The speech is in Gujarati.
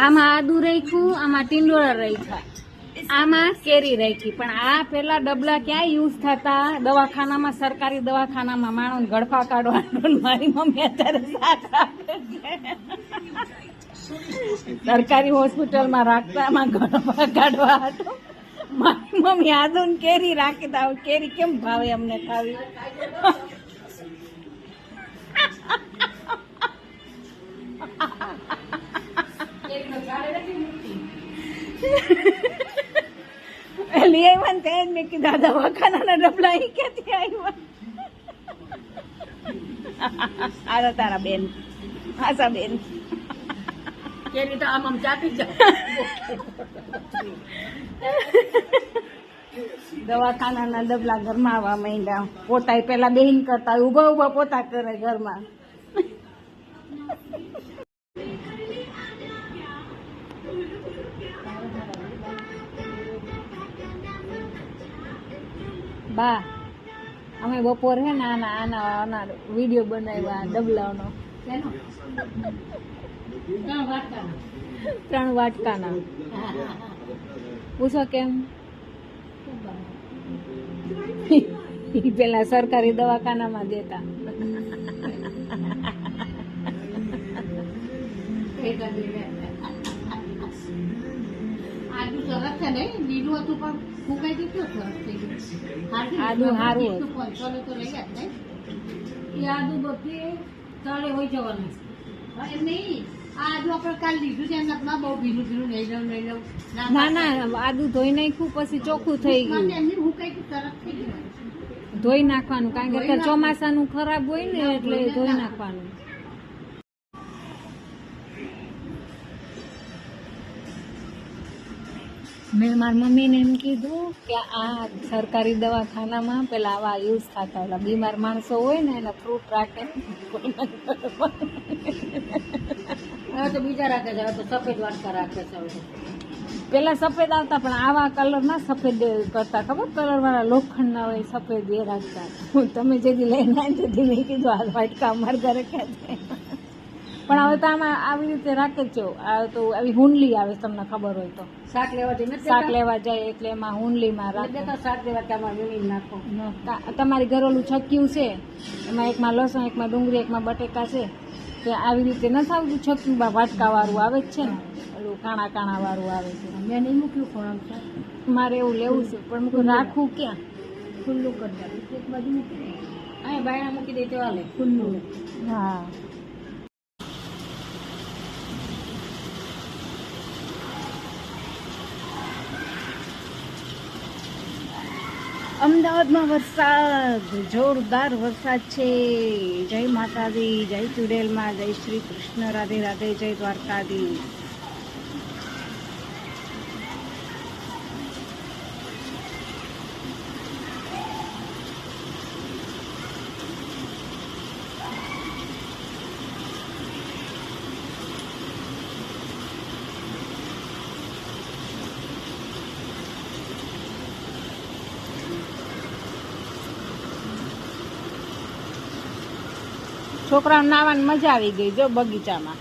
આમાં આદુ રાખ્યું, આમાં ટીંડોળા રાખ્યા, આમાં કેરી રાખી. પણ આ પેલા ડબલા ક્યાં યુઝ થતા? દવાખાનામાં, સરકારી દવાખાનામાં માણસ ગળફા કાઢવાનું. મારી મમ્મી અત્યારે શાક રાખે છે. સરકારી હોસ્પિટલમાં રાખતા, આમાં ગળફા કાઢવા હતો. મારી મમ્મી આદુ ને કેરી રાખી દા. કેરી કેમ ભાવે અમને ખાવી? લઈ આવ્યા ને ત્યાં જ મેં કીધા દવાખાનાના ડબલા અહીં ક્યાંથી આવ્યા? આ તારા બેન, આશા બેન કેરી તો આમ ચાટી જાય. દવાખાનાના ડબલા ઘરમાં આવવા માંડ્યા. પોતા પેલા બેન કરતા, ઉભા ઉભા પોતા કરે ઘરમાં. બા અમે બપોર હે ને આના વિડીયો બનાવ્યા ડબલાનો. 3 વાટકાના. પૂછો કેમ? પેલા સરકારી દવાખાનામાં દેતા. આદુ સરસ છે ને, લીલું હતું પણ ફૂંકાઈ દીધું સરસ થઈ ગયું. આદુ સારું હતું. તો રહી ગયા ને એ આદુ બધી તળે હોય જવાનું. એમ નહીં, આ આદુ આપણે કાલ લીધું છે એમના બહુ ભીનું ભીનું લઈ લઉં. ના આદુ ધોઈ નાખ્યું પછી ચોખ્ખું થઈ ગયું. એમની ફૂંકાઈ ગયું, સરસ થઈ ગયું. ધોઈ નાખવાનું, કારણ કે ચોમાસાનું ખરાબ હોય ને એટલે ધોઈ નાખવાનું. મેં મારી મમ્મીને એમ કીધું કે આ સરકારી દવાખાનામાં પેલા આવા યુઝ થતા, ઓલા બીમાર માણસો હોય ને એના ફ્રૂટ રાખે. હવે તો બીજા રાખે છે, હવે તો સફેદ વાટકા રાખે છે. પેલા સફેદ આવતા, પણ આવા કલરના સફેદ કરતા, ખબર કલર વાળા લોખંડના હોય સફેદ એ રાખતા. તમે જેથી લઈને આવી તેથી મેં કીધું આ વાટકા અમારા ઘરે ખાતે. પણ હવે તો આમાં આવી રીતે રાખે છે. આ તો આવી હુંડલી આવે, તમને ખબર હોય તો. શાક લેવા જઈને શાક લેવા જાય એટલે એમાં હુંડલીમાં રાખે. શાક લેવા તમારે વીણી નાખો. તમારી ઘરેલું છક્યું છે, એમાં એકમાં લસણ, એકમાં ડુંગળી, એકમાં બટેકા છે. તો આવી રીતે નથી આવતું છક્યું, વાટકા વાળું આવે જ છે ને, ઓલું કાણા કાણા વાળું આવે છે. મેં નહીં મૂક્યું પણ મારે એવું લેવું છે, પણ મૂકું રાખવું ક્યાં? ખુલ્લું કરી દે, એક બાજુ મૂકી દે, અહીંયા બાયણા મૂકી દે તો હાલે ખુલ્લું. હા. અમદાવાદમાં વરસાદ, જોરદાર વરસાદ છે. જય માતાજી, જય ચુડેલમાં, જય શ્રી કૃષ્ણ, રાધે રાધે, જય દ્વારકાધીશ. છોકરાઓને નાવાની મજા આવી ગઈ જો બગીચામાં.